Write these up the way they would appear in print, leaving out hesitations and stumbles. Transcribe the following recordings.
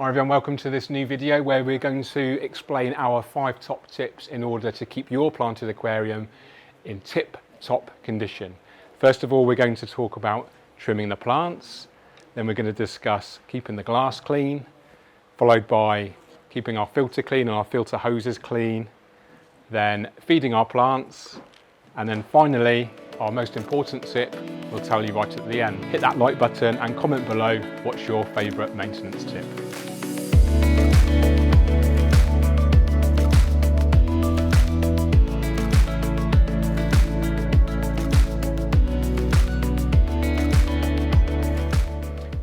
Hi everyone, welcome to this new video where we're going to explain our 5 top tips in order to keep your planted aquarium in tip-top condition. First of all, we're going to talk about trimming the plants, then we're going to discuss keeping the glass clean, followed by keeping our filter clean and our filter hoses clean, then feeding our plants, and then finally, our most important tip we'll tell you right at the end. Hit that like button and comment below what's your favourite maintenance tip.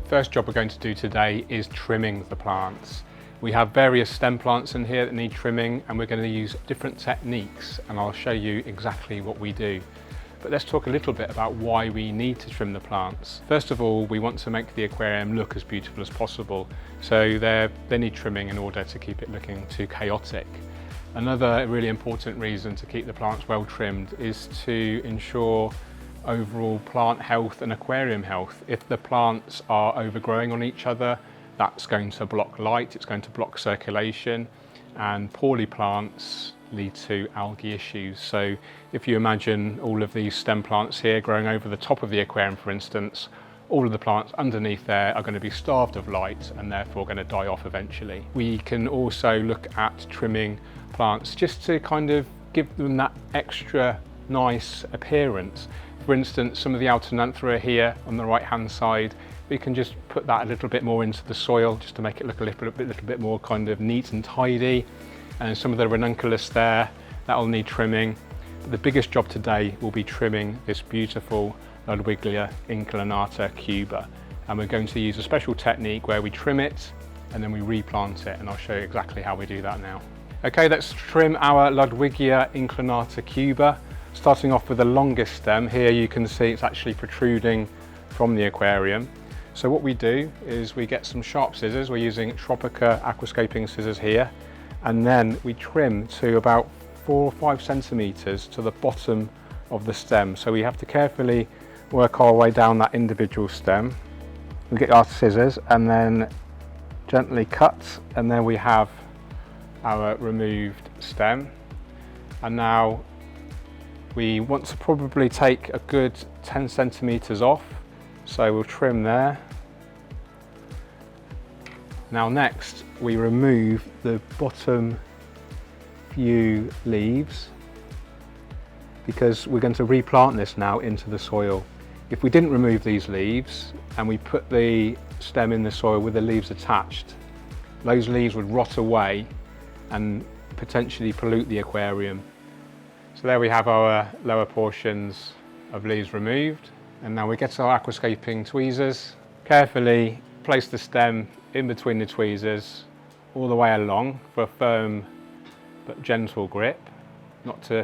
First job we're going to do today is trimming the plants. We have various stem plants in here that need trimming, and we're going to use different techniques, and I'll show you exactly what we do. But let's talk a little bit about why we need to trim the plants. First of all, we want to make the aquarium look as beautiful as possible, so they need trimming in order to keep it looking too chaotic. Another really important reason to keep the plants well trimmed is to ensure overall plant health and aquarium health. If the plants are overgrowing on each other, that's going to block light, it's going to block circulation, and poorly plants lead to algae issues. So if you imagine all of these stem plants here growing over the top of the aquarium, for instance, all of the plants underneath there are going to be starved of light and therefore going to die off eventually. We can also look at trimming plants just to kind of give them that extra nice appearance. For instance, some of the Altananthera here on the right hand side, we can just put that a little bit more into the soil just to make it look a little bit more kind of neat and tidy. And some of the ranunculus there, that'll need trimming. But the biggest job today will be trimming this beautiful Ludwigia inclinata cuba. And we're going to use a special technique where we trim it and then we replant it, and I'll show you exactly how we do that now. Okay, let's trim our Ludwigia inclinata cuba. Starting off with the longest stem, here you can see it's actually protruding from the aquarium. So what we do is we get some sharp scissors, we're using Tropica aquascaping scissors here, and then we trim to about 4 or 5 centimetres to the bottom of the stem. So we have to carefully work our way down that individual stem. We get our scissors and then gently cut, and then we have our removed stem. And now we want to probably take a good 10 centimetres off, so we'll trim there. Now next we remove the bottom few leaves, because we're going to replant this now into the soil. If we didn't remove these leaves and we put the stem in the soil with the leaves attached, those leaves would rot away and potentially pollute the aquarium. So there we have our lower portions of leaves removed, and now we get our aquascaping tweezers, carefully place the stem in between the tweezers all the way along for a firm but gentle grip,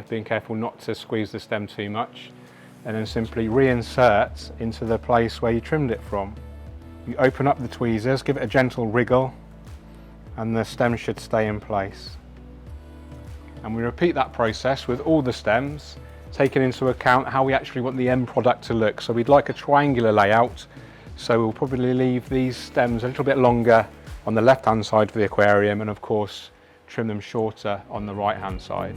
being careful not to squeeze the stem too much, and then simply reinsert into the place where you trimmed it from. You open up the tweezers, give it a gentle wriggle, and the stem should stay in place. And we repeat that process with all the stems, taking into account how we actually want the end product to look. So we'd like a triangular layout, so we'll probably leave these stems a little bit longer on the left hand side of the aquarium, and of course trim them shorter on the right hand side.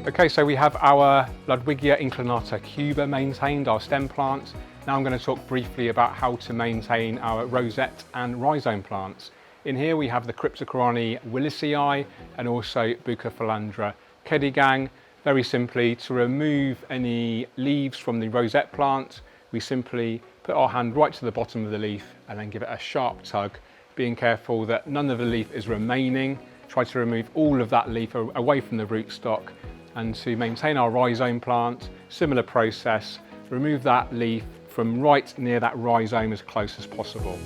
Okay, so we have our Ludwigia inclinata cuba maintained, our stem plants. Now I'm going to talk briefly about how to maintain our rosette and rhizome plants. In here we have the Cryptocorani willisii and also Bucophalandra kedigang. Very simply, to remove any leaves from the rosette plant, we simply put our hand right to the bottom of the leaf and then give it a sharp tug, being careful that none of the leaf is remaining. Try to remove all of that leaf away from the rootstock. And to maintain our rhizome plant, similar process, remove that leaf from right near that rhizome as close as possible.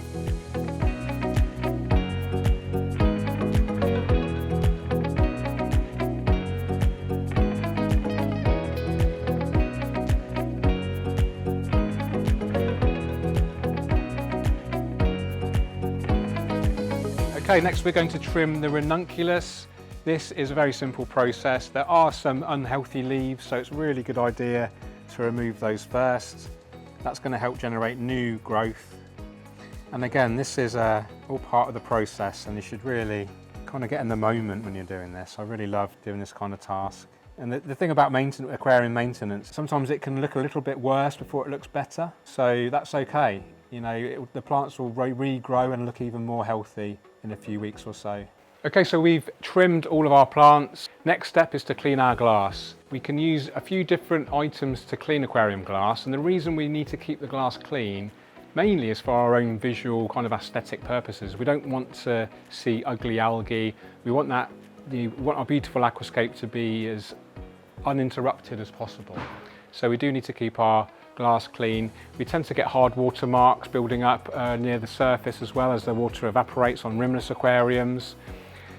Okay, next we're going to trim the ranunculus. This is a very simple process. There are some unhealthy leaves, so it's a really good idea to remove those first. That's going to help generate new growth. And again, this is all part of the process, and you should really kind of get in the moment when you're doing this. I really love doing this kind of task. And the thing about aquarium maintenance, sometimes it can look a little bit worse before it looks better. So that's okay. You know, the plants will regrow and look even more healthy in a few weeks or so. Okay, so we've trimmed all of our plants. Next step is to clean our glass. We can use a few different items to clean aquarium glass, and the reason we need to keep the glass clean mainly is for our own visual kind of aesthetic purposes. We don't want to see ugly algae. We want our beautiful aquascape to be as uninterrupted as possible. So we do need to keep our glass clean. We tend to get hard water marks building up near the surface as well as the water evaporates on rimless aquariums.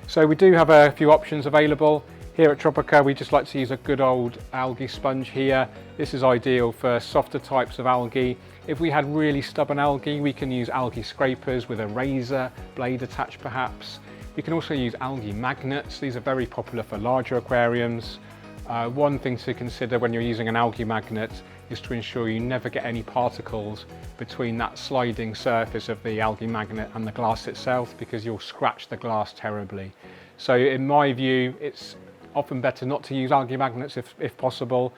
So we do have a few options available. Here at Tropica, we just like to use a good old algae sponge here. This is ideal for softer types of algae. If we had really stubborn algae, we can use algae scrapers with a razor blade attached perhaps. We can also use algae magnets. These are very popular for larger aquariums. One thing to consider when you're using an algae magnet is to ensure you never get any particles between that sliding surface of the algae magnet and the glass itself, because you'll scratch the glass terribly. So in my view, it's often better not to use algae magnets if possible.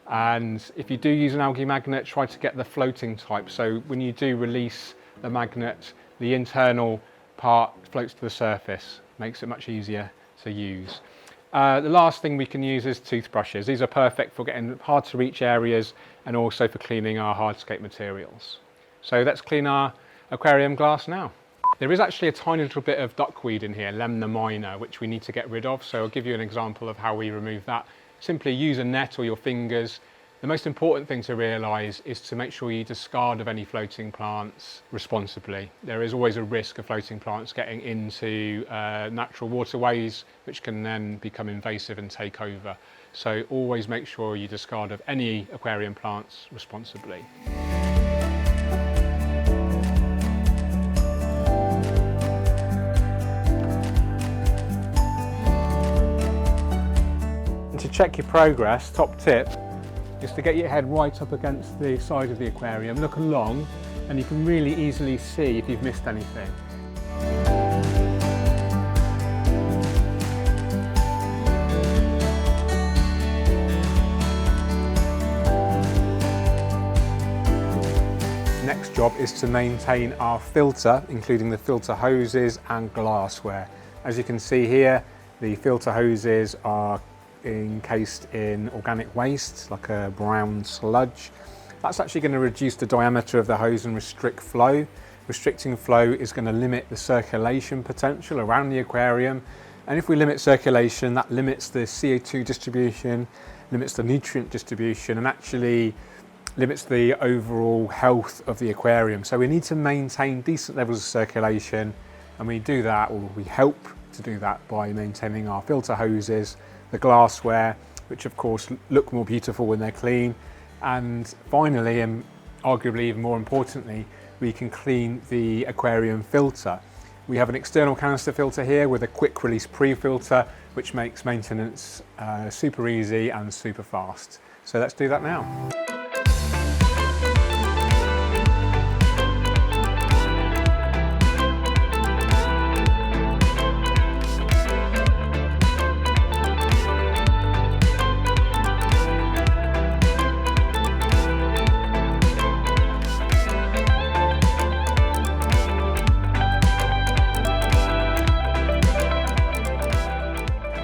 And if you do use an algae magnet, try to get the floating type. So when you do release the magnet, the internal part floats to the surface, makes it much easier to use. The last thing we can use is toothbrushes. These are perfect for getting hard to reach areas and also for cleaning our hardscape materials. So let's clean our aquarium glass now. There is actually a tiny little bit of duckweed in here, Lemna minor, which we need to get rid of. So I'll give you an example of how we remove that. Simply use a net or your fingers. The most important thing to realise is to make sure you discard of any floating plants responsibly. There is always a risk of floating plants getting into natural waterways, which can then become invasive and take over. So always make sure you discard of any aquarium plants responsibly. To check your progress, top tip is to get your head right up against the side of the aquarium, look along, and you can really easily see if you've missed anything. Next job is to maintain our filter, including the filter hoses and glassware. As you can see here, the filter hoses are encased in organic waste, like a brown sludge. That's actually going to reduce the diameter of the hose and restrict flow. Restricting flow is going to limit the circulation potential around the aquarium, and if we limit circulation, that limits the CO2 distribution, limits the nutrient distribution, and actually limits the overall health of the aquarium. So we need to maintain decent levels of circulation, and we do that, or we help to do that, by maintaining our filter hoses, the glassware, which of course look more beautiful when they're clean, and finally, and arguably even more importantly, we can clean the aquarium filter. We have an external canister filter here with a quick release pre-filter, which makes maintenance super easy and super fast. So let's do that now.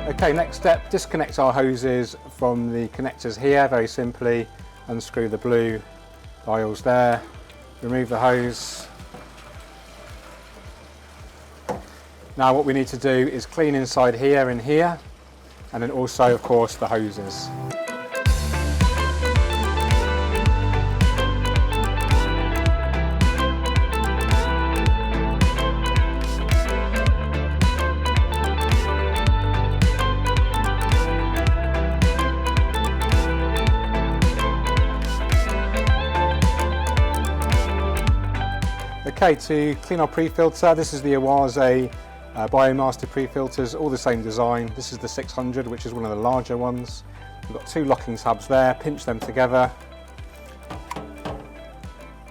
Okay, next step, disconnect our hoses from the connectors here, very simply. Unscrew the blue dials there, remove the hose. Now what we need to do is clean inside here and here, and then also, of course, the hoses. Okay, to clean our pre-filter, this is the Awaze Biomaster pre-filters, all the same design. This is the 600, which is one of the larger ones. We've got two locking tabs there, pinch them together.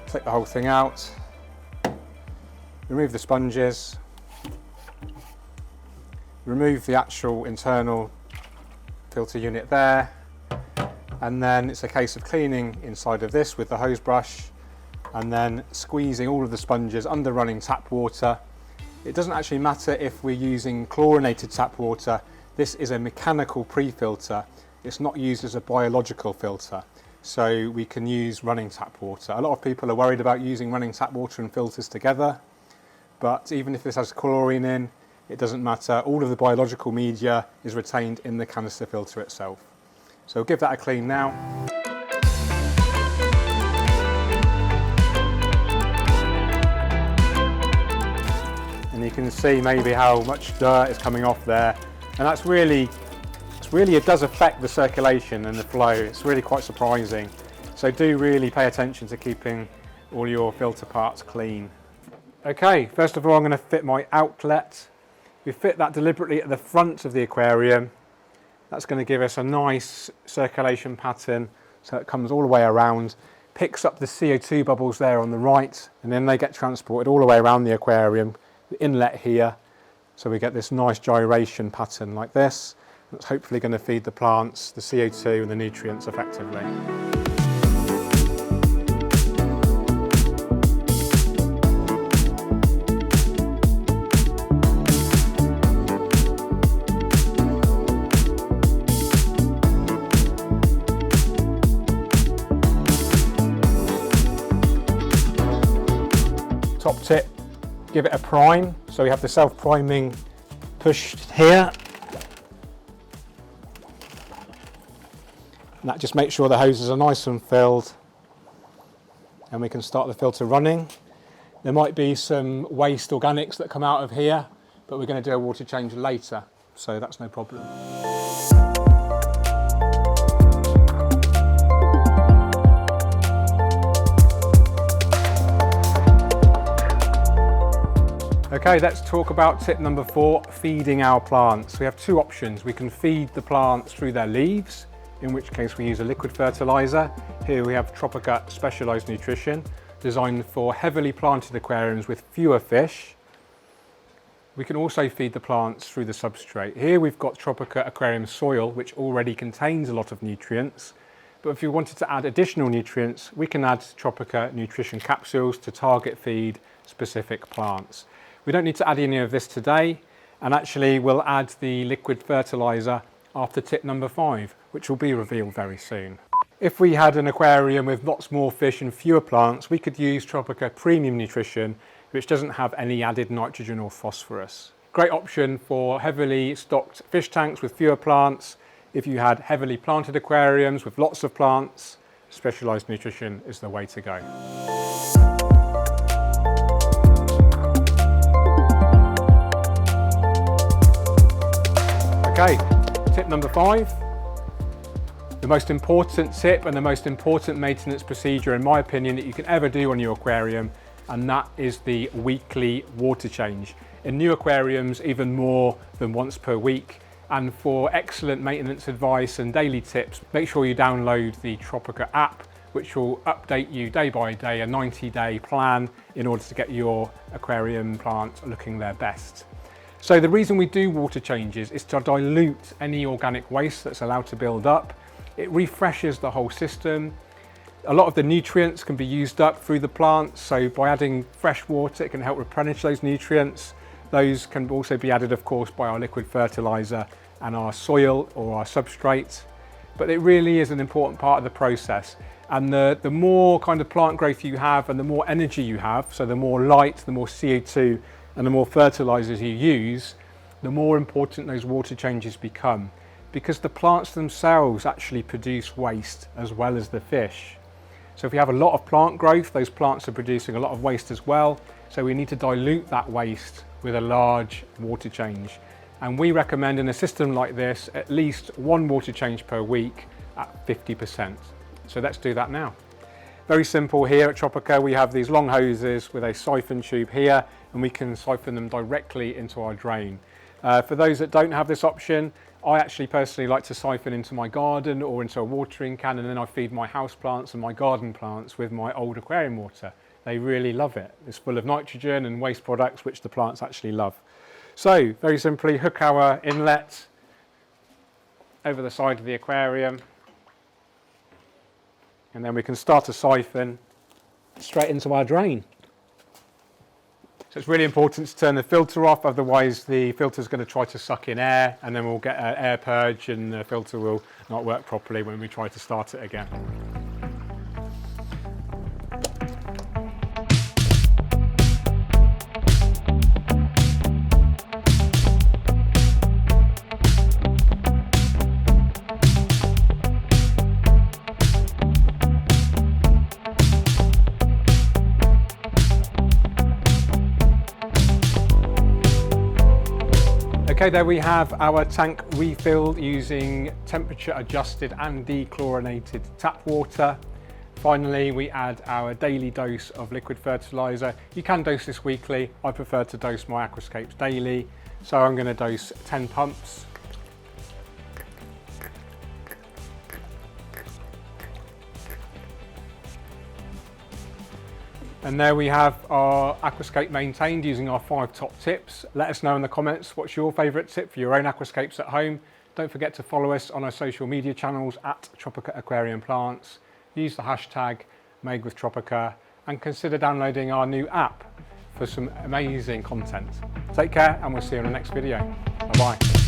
Take the whole thing out. Remove the sponges. Remove the actual internal filter unit there. And then it's a case of cleaning inside of this with the hose brush and then squeezing all of the sponges under running tap water. It doesn't actually matter if we're using chlorinated tap water. This is a mechanical pre-filter. It's not used as a biological filter. So we can use running tap water. A lot of people are worried about using running tap water and filters together, but even if this has chlorine in, it doesn't matter. All of the biological media is retained in the canister filter itself. So give that a clean now. And you can see maybe how much dirt is coming off there. And that's really, it does affect the circulation and the flow. It's really quite surprising. So do really pay attention to keeping all your filter parts clean. Okay, first of all, I'm going to fit my outlet. We fit that deliberately at the front of the aquarium. That's going to give us a nice circulation pattern, so it comes all the way around, picks up the CO2 bubbles there on the right, and then they get transported all the way around the aquarium, the inlet here, so we get this nice gyration pattern like this. That's hopefully going to feed the plants the CO2 and the nutrients effectively. Top tip, give it a prime. So we have the self-priming pushed here. And that just makes sure the hoses are nice and filled, and we can start the filter running. There might be some waste organics that come out of here, but we're going to do a water change later, so that's no problem. Okay, let's talk about tip number 4, feeding our plants. We have two options. We can feed the plants through their leaves, in which case we use a liquid fertilizer. Here we have Tropica specialised nutrition, designed for heavily planted aquariums with fewer fish. We can also feed the plants through the substrate. Here we've got Tropica aquarium soil, which already contains a lot of nutrients. But if you wanted to add additional nutrients, we can add Tropica nutrition capsules to target feed specific plants. We don't need to add any of this today, and actually we'll add the liquid fertilizer after tip number 5, which will be revealed very soon. If we had an aquarium with lots more fish and fewer plants, we could use Tropica Premium Nutrition, which doesn't have any added nitrogen or phosphorus. Great option for heavily stocked fish tanks with fewer plants. If you had heavily planted aquariums with lots of plants, specialised nutrition is the way to go. Okay, tip number 5. The most important tip and the most important maintenance procedure, in my opinion, that you can ever do on your aquarium, and that is the weekly water change. In new aquariums, even more than once per week. And for excellent maintenance advice and daily tips, make sure you download the Tropica app, which will update you day by day, a 90-day plan in order to get your aquarium plant looking their best. So the reason we do water changes is to dilute any organic waste that's allowed to build up. It refreshes the whole system. A lot of the nutrients can be used up through the plants, so by adding fresh water, it can help replenish those nutrients. Those can also be added, of course, by our liquid fertilizer and our soil or our substrate. But it really is an important part of the process. And the more kind of plant growth you have and the more energy you have, so the more light, the more CO2, and the more fertilizers you use, the more important those water changes become, because the plants themselves actually produce waste as well as the fish. So if we have a lot of plant growth, those plants are producing a lot of waste as well. So we need to dilute that waste with a large water change. And we recommend in a system like this, at least one water change per week at 50%. So let's do that now. Very simple here at Tropica. We have these long hoses with a siphon tube here, and we can siphon them directly into our drain. For those that don't have this option, I actually personally like to siphon into my garden or into a watering can, and then I feed my house plants and my garden plants with my old aquarium water. They really love it. It's full of nitrogen and waste products which the plants actually love. So very simply, hook our inlet over the side of the aquarium, and then we can start to siphon straight into our drain. So it's really important to turn the filter off, otherwise the filter is going to try to suck in air, and then we'll get an air purge and the filter will not work properly when we try to start it again. Okay, there we have our tank refilled using temperature adjusted and dechlorinated tap water. Finally, we add our daily dose of liquid fertiliser. You can dose this weekly. I prefer to dose my aquascapes daily. So I'm going to dose 10 pumps. And there we have our aquascape maintained using our 5 top tips. Let us know in the comments what's your favourite tip for your own aquascapes at home. Don't forget to follow us on our social media channels at Tropica Aquarium Plants. Use the hashtag #MadeWithTropica and consider downloading our new app for some amazing content. Take care, and we'll see you in the next video. Bye bye.